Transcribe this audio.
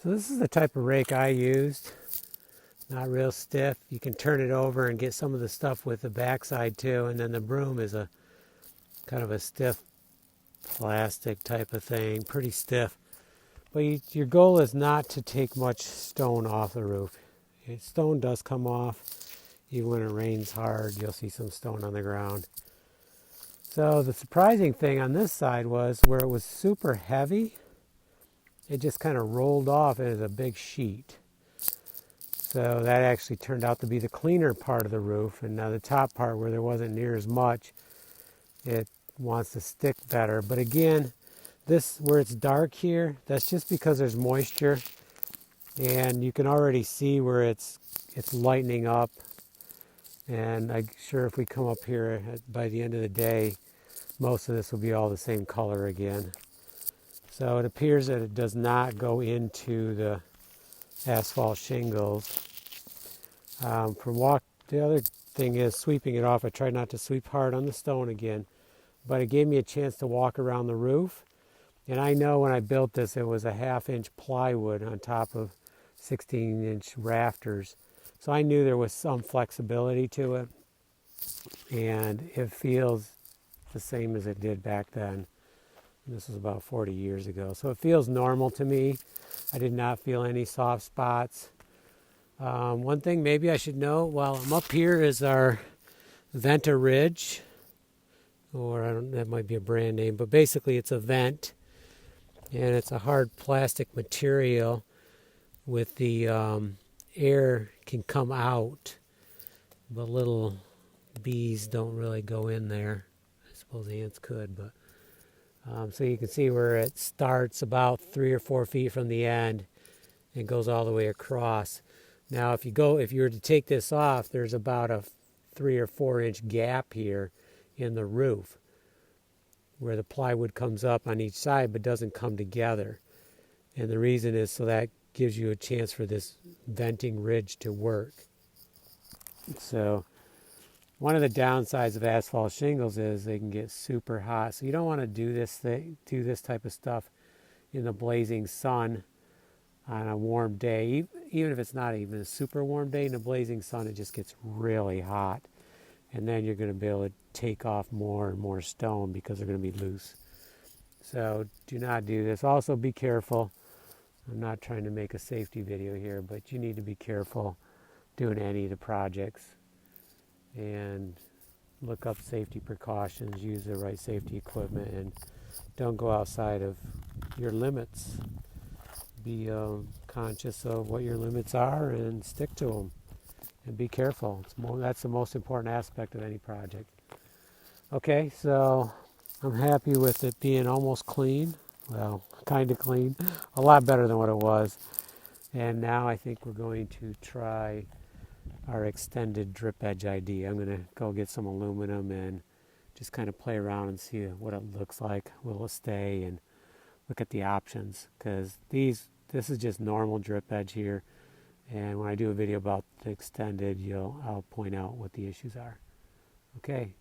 So this is the type of rake I used. Not real stiff. You can turn it over and get some of the stuff with the backside too. And then the broom is a kind of a stiff plastic type of thing, pretty stiff. But your goal is not to take much stone off the roof. Stone does come off. Even when it rains hard, you'll see some stone on the ground. So the surprising thing on this side was where it was super heavy, it just kind of rolled off as a big sheet. So that actually turned out to be the cleaner part of the roof. And now the top part where there wasn't near as much, it wants to stick better. But again, this where it's dark here, that's just because there's moisture. And you can already see where it's lightening up. And I'm sure if we come up here by the end of the day, most of this will be all the same color again. So it appears that it does not go into the asphalt shingles. The other thing is sweeping it off. I tried not to sweep hard on the stone again, but it gave me a chance to walk around the roof. And I know when I built this, it was a 1/2-inch plywood on top of 16-inch rafters. So I knew there was some flexibility to it, and it feels the same as it did back then. This was about 40 years ago. So it feels normal to me. I did not feel any soft spots. One thing maybe I should know while I'm up here is our Venta Ridge, or that might be a brand name, but basically it's a vent, and it's a hard plastic material with the air can come out, but little bees don't really go in there. I suppose ants could, but so you can see where it starts about 3 or 4 feet from the end and goes all the way across. Now if you were to take this off, there's about a 3 or 4 inch gap here in the roof where the plywood comes up on each side but doesn't come together. And the reason is so that gives you a chance for this venting ridge to work. So one of the downsides of asphalt shingles is they can get super hot. So you don't want to do this type of stuff in the blazing sun on a warm day. Even if it's not even a super warm day, in the blazing sun it just gets really hot. And then you're going to be able to take off more and more stone because they're going to be loose. So do not do this. Also be careful. I'm not trying to make a safety video here, but you need to be careful doing any of the projects and look up safety precautions, use the right safety equipment, and don't go outside of your limits. Be conscious of what your limits are and stick to them, and be careful. That's the most important aspect of any project. Okay, so I'm happy with it being almost clean. Well, kind of clean, a lot better than what it was. And now I think we're going to try our extended drip edge idea. I'm going to go get some aluminum and just kind of play around and see what it looks like. Will it stay? And look at the options, because this is just normal drip edge here. And when I do a video about the extended, I'll point out what the issues are. Okay,